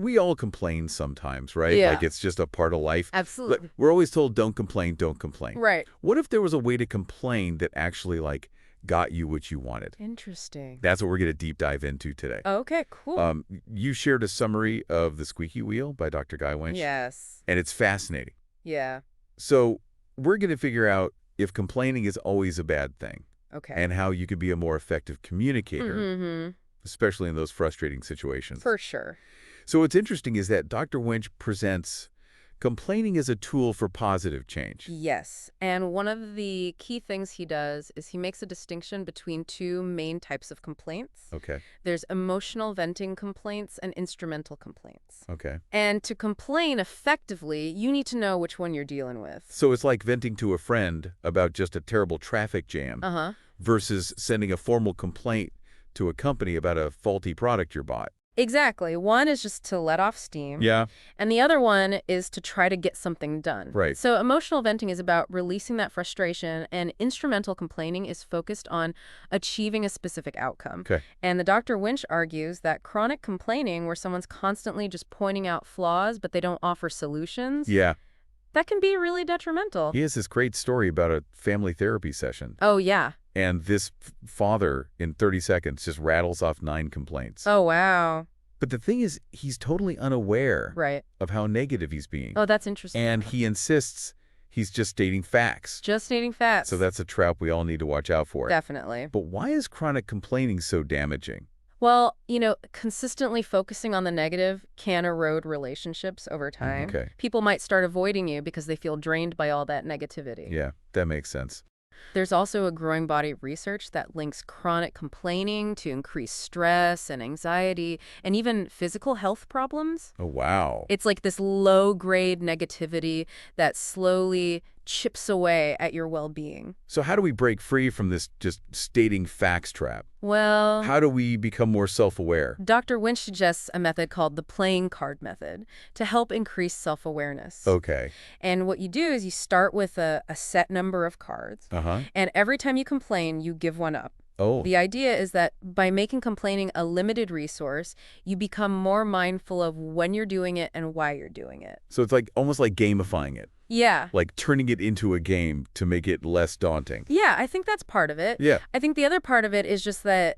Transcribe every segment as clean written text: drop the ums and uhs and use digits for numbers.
we all complain sometimes, right? Yeah. Like it's just a part of life. Absolutely. But we're always told, don't complain, don't complain. Right. What if there was a way to complain that actually, like, got you what you wanted? Interesting. That's what we're going to deep dive into today. Okay, cool. You shared a summary of The Squeaky Wheel by Dr. Guy Winch. Yes. And it's fascinating. Yeah. So we're going to figure out if complaining is always a bad thing. Okay. And how you can be a more effective communicator, especially in those frustrating situations. For sure. So what's interesting is that Dr. Winch presents complaining as a tool for positive change. Yes. And one of the key things he does is he makes a distinction between two main types of complaints. Okay. There's emotional venting complaints and instrumental complaints. Okay. And to complain effectively, you need to know which one you're dealing with. So it's like venting to a friend about just a terrible traffic jam versus sending a formal complaint to a company about a faulty product you bought. Exactly. One is just to let off steam. Yeah. And the other one is to try to get something done. Right. So emotional venting is about releasing that frustration, and instrumental complaining is focused on achieving a specific outcome. Okay. And the Dr. Winch argues that chronic complaining, where someone's constantly just pointing out flaws, but they don't offer solutions, Yeah. that can be really detrimental. He has this great story about a family therapy session. Oh, yeah. And this father, in 30 seconds, just rattles off 9 complaints. Oh, wow. But the thing is, he's totally unaware of how negative he's being. Oh, that's interesting. And he insists he's just stating facts. Just stating facts. So that's a trap we all need to watch out for. Definitely. But why is chronic complaining so damaging? Well, consistently focusing on the negative can erode relationships over time. Okay. People might start avoiding you because they feel drained by all that negativity. Yeah, that makes sense. There's also a growing body of research that links chronic complaining to increased stress and anxiety and even physical health problems. Oh, wow. It's like this low-grade negativity that slowly chips away at your well-being. So how do we break free from this just stating facts trap? Well, How do we become more self-aware? Dr. Winch suggests a method called the playing card method to help increase self-awareness. Okay. And what you do is you start with a set number of cards, and every time you complain, you give one up. Oh. The idea is that by making complaining a limited resource, you become more mindful of when you're doing it and why you're doing it. So it's like almost like gamifying it. Yeah. Like turning it into a game to make it less daunting. Yeah, I think that's part of it. Yeah. I think the other part of it is just that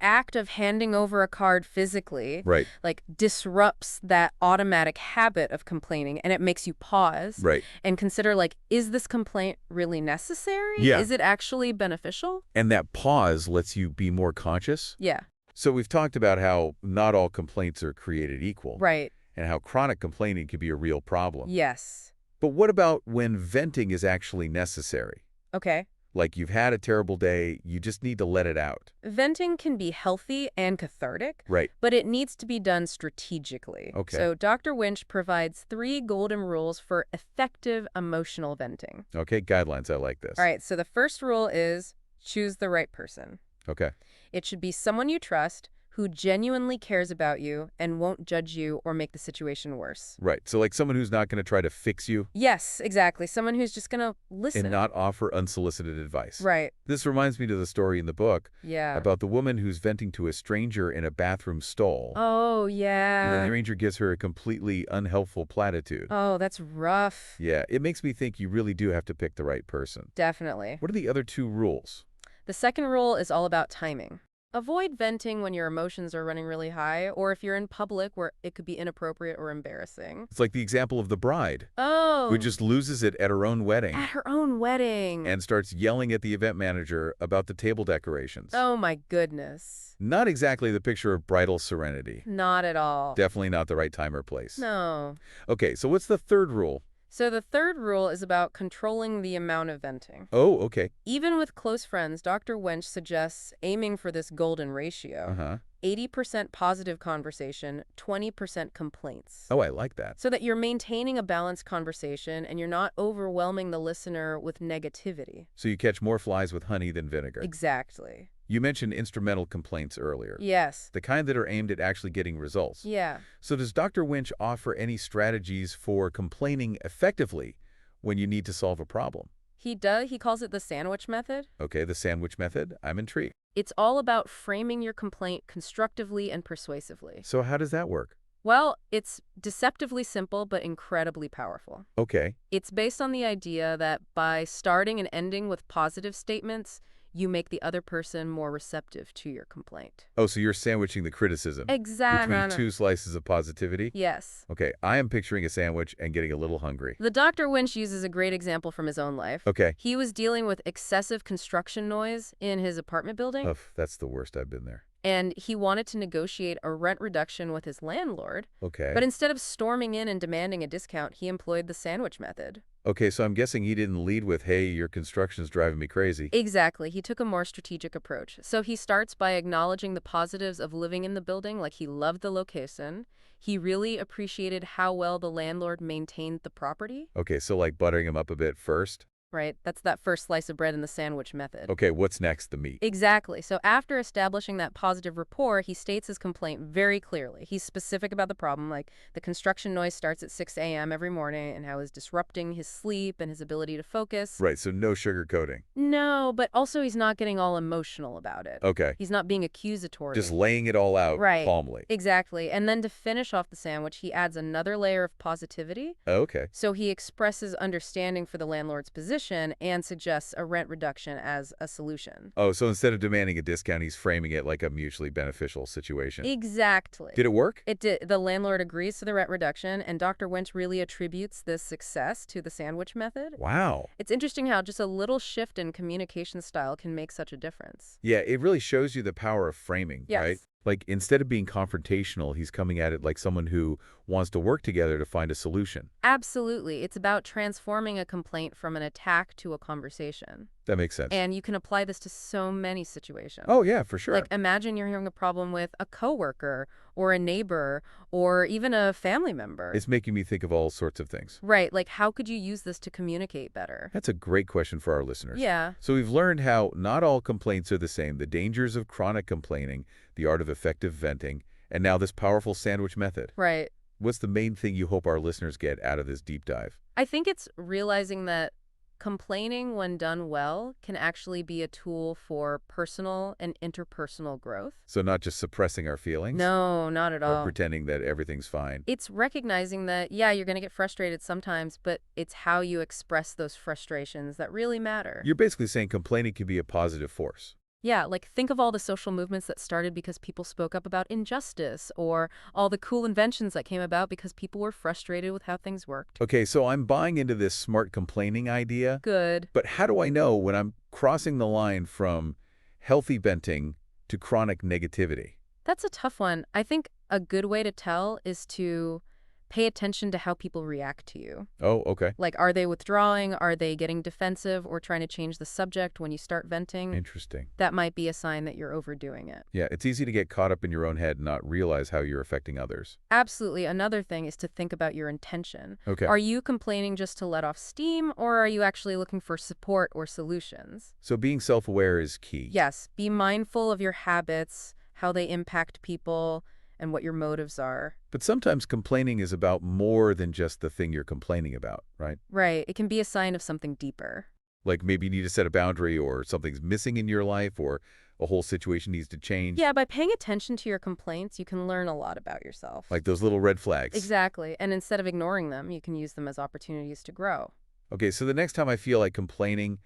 act of handing over a card physically like disrupts that automatic habit of complaining, and it makes you pause and consider, like, is this complaint really necessary? Yeah. Is it actually beneficial? And that pause lets you be more conscious. Yeah. So we've talked about how not all complaints are created equal. Right. And how chronic complaining can be a real problem. Yes. But what about when venting is actually necessary? Okay. Like you've had a terrible day, you just need to let it out. Venting can be healthy and cathartic, Right. but it needs to be done strategically. Okay. So Dr. Winch provides 3 golden rules for effective emotional venting. Okay, guidelines, I like this. All right, so the first rule is choose the right person. Okay. It should be someone you trust, who genuinely cares about you and won't judge you or make the situation worse. Right, so like someone who's not going to try to fix you. Yes, exactly. Someone who's just going to listen. And not offer unsolicited advice. Right. This reminds me to the story in the book Yeah. about the woman who's venting to a stranger in a bathroom stall. Oh, And yeah. the stranger gives her a completely unhelpful platitude. Oh, that's rough. Yeah, it makes me think you really do have to pick the right person. Definitely. What are the other 2 rules? The second rule is all about timing. Avoid venting when your emotions are running really high, or if you're in public where it could be inappropriate or embarrassing. It's like the example of the bride Oh. who just loses it at her own wedding At her own wedding. and starts yelling at the event manager about the table decorations. Oh, my goodness. Not exactly the picture of bridal serenity. Not at all. Definitely not the right time or place. No. Okay, so what's the third rule? So the third rule is about controlling the amount of venting. Oh, okay. Even with close friends, Dr. Winch suggests aiming for this golden ratio. 80% positive conversation, 20% complaints. Oh, I like that. So that you're maintaining a balanced conversation and you're not overwhelming the listener with negativity. So you catch more flies with honey than vinegar. Exactly. You mentioned instrumental complaints earlier. Yes. The kind that are aimed at actually getting results. Yeah. So does Dr. Winch offer any strategies for complaining effectively when you need to solve a problem? He does. He calls it the sandwich method. Okay, the sandwich method. I'm intrigued. It's all about framing your complaint constructively and persuasively. So how does that work? Well, it's deceptively simple but incredibly powerful. Okay. It's based on the idea that by starting and ending with positive statements, you make the other person more receptive to your complaint. Oh, so you're sandwiching the criticism between Exactly. two slices of positivity? Yes. Okay, I am picturing a sandwich and getting a little hungry. The Dr. Winch uses a great example from his own life. Okay. He was dealing with excessive construction noise in his apartment building. Ugh, that's the worst. I've been there. And he wanted to negotiate a rent reduction with his landlord. Okay. But instead of storming in and demanding a discount, he employed the sandwich method. Okay, so I'm guessing he didn't lead with, hey, your construction's driving me crazy. Exactly. He took a more strategic approach. So he starts by acknowledging the positives of living in the building, like he loved the location. He really appreciated how well the landlord maintained the property. Okay, so like buttering him up a bit first? Right? That's that first slice of bread in the sandwich method. Okay, what's next? The meat. Exactly. So after establishing that positive rapport, he states his complaint very clearly. He's specific about the problem, like the construction noise starts at 6 a.m. every morning and how it's disrupting his sleep and his ability to focus. Right, so no sugarcoating. No, but also he's not getting all emotional about it. Okay. He's not being accusatory. Just laying it all out calmly. Exactly. And then to finish off the sandwich, he adds another layer of positivity. Okay. So he expresses understanding for the landlord's position and suggests a rent reduction as a solution. Oh, so instead of demanding a discount, he's framing it like a mutually beneficial situation. Exactly. Did it work? It did. The landlord agrees to the rent reduction, and Dr. Winch really attributes this success to the sandwich method. Wow. It's interesting how just a little shift in communication style can make such a difference. Yeah, it really shows you the power of framing, Yes. right? Like, instead of being confrontational, he's coming at it like someone who wants to work together to find a solution. Absolutely. It's about transforming a complaint from an attack to a conversation. That makes sense. And you can apply this to so many situations. Oh, yeah, for sure. Like, imagine you're having a problem with a coworker or a neighbor or even a family member. It's making me think of all sorts of things. Right. Like, how could you use this to communicate better? That's a great question for our listeners. Yeah. So we've learned how not all complaints are the same, the dangers of chronic complaining, the art of effective venting, and now this powerful sandwich method. Right. What's the main thing you hope our listeners get out of this deep dive? I think it's realizing that complaining, when done well, can actually be a tool for personal and interpersonal growth. So not just suppressing our feelings? No, not at all. Or pretending that everything's fine? It's recognizing that, yeah, you're going to get frustrated sometimes, but it's how you express those frustrations that really matter. You're basically saying complaining can be a positive force. Yeah, like think of all the social movements that started because people spoke up about injustice, or all the cool inventions that came about because people were frustrated with how things worked. Okay, so I'm buying into this smart complaining idea. Good. But how do I know when I'm crossing the line from healthy venting to chronic negativity? That's a tough one. I think a good way to tell is to pay attention to how people react to you. Oh, okay. Like, are they withdrawing? Are they getting defensive or trying to change the subject when you start venting? Interesting. That might be a sign that you're overdoing it. Yeah, it's easy to get caught up in your own head and not realize how you're affecting others. Absolutely. Another thing is to think about your intention. Okay. Are you complaining just to let off steam, or are you actually looking for support or solutions? So being self-aware is key. Yes. Be mindful of your habits, how they impact people, and what your motives are. But sometimes complaining is about more than just the thing you're complaining about, right? Right. It can be a sign of something deeper. Like maybe you need to set a boundary, or something's missing in your life, or a whole situation needs to change. Yeah, by paying attention to your complaints, you can learn a lot about yourself. Like those little red flags. Exactly. And instead of ignoring them, you can use them as opportunities to grow. Okay, so the next time I feel like complaining,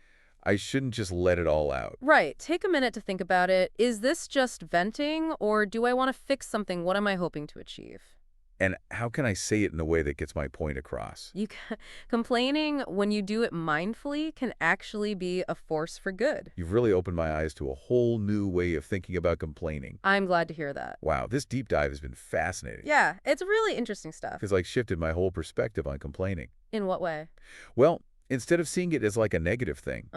I shouldn't just let it all out. Right. Take a minute to think about it. Is this just venting, or do I want to fix something? What am I hoping to achieve? And how can I say it in a way that gets my point across? Complaining, when you do it mindfully, can actually be a force for good. You've really opened my eyes to a whole new way of thinking about complaining. I'm glad to hear that. Wow, this deep dive has been fascinating. Yeah, it's really interesting stuff. It's like shifted my whole perspective on complaining. In what way? Well, instead of seeing it as like a negative thing,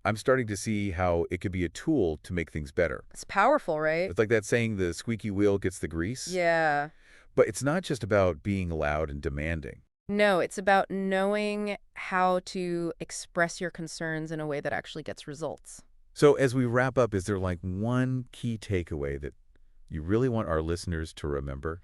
I'm starting to see how it could be a tool to make things better. It's powerful, right? It's like that saying, the squeaky wheel gets the grease. Yeah. But it's not just about being loud and demanding. No, it's about knowing how to express your concerns in a way that actually gets results. So as we wrap up, is there like one key takeaway that you really want our listeners to remember?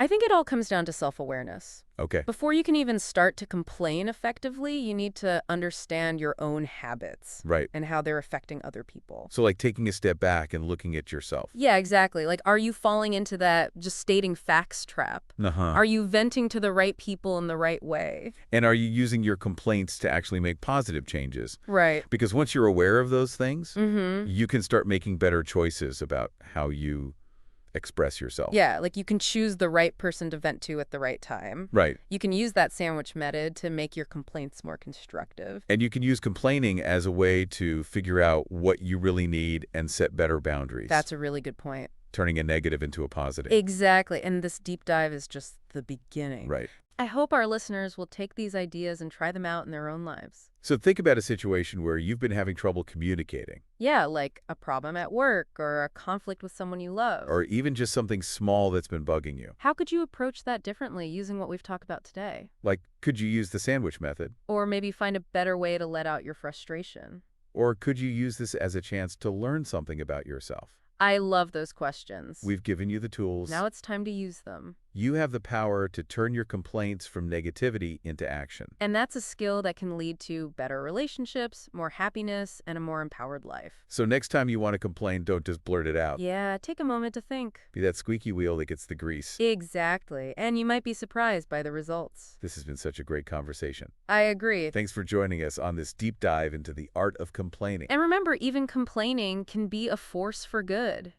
I think it all comes down to self-awareness. Okay. Before you can even start to complain effectively, you need to understand your own habits. Right. And how they're affecting other people. So like taking a step back and looking at yourself. Yeah, exactly. Like, are you falling into that just stating facts trap? Are you venting to the right people in the right way? And are you using your complaints to actually make positive changes? Right. Because once you're aware of those things, you can start making better choices about how you express yourself. Yeah, like you can choose the right person to vent to at the right time. Right. You can use that sandwich method to make your complaints more constructive. And you can use complaining as a way to figure out what you really need and set better boundaries. That's a really good point. Turning a negative into a positive. Exactly. And this deep dive is just the beginning. Right. I hope our listeners will take these ideas and try them out in their own lives. So think about a situation where you've been having trouble communicating. Yeah, like a problem at work or a conflict with someone you love. Or even just something small that's been bugging you. How could you approach that differently using what we've talked about today? Like, could you use the sandwich method? Or maybe find a better way to let out your frustration? Or could you use this as a chance to learn something about yourself? I love those questions. We've given you the tools. Now it's time to use them. You have the power to turn your complaints from negativity into action. And that's a skill that can lead to better relationships, more happiness, and a more empowered life. So next time you want to complain, don't just blurt it out. Yeah, take a moment to think. Be that squeaky wheel that gets the grease. Exactly. And you might be surprised by the results. This has been such a great conversation. I agree. Thanks for joining us on this deep dive into the art of complaining. And remember, even complaining can be a force for good.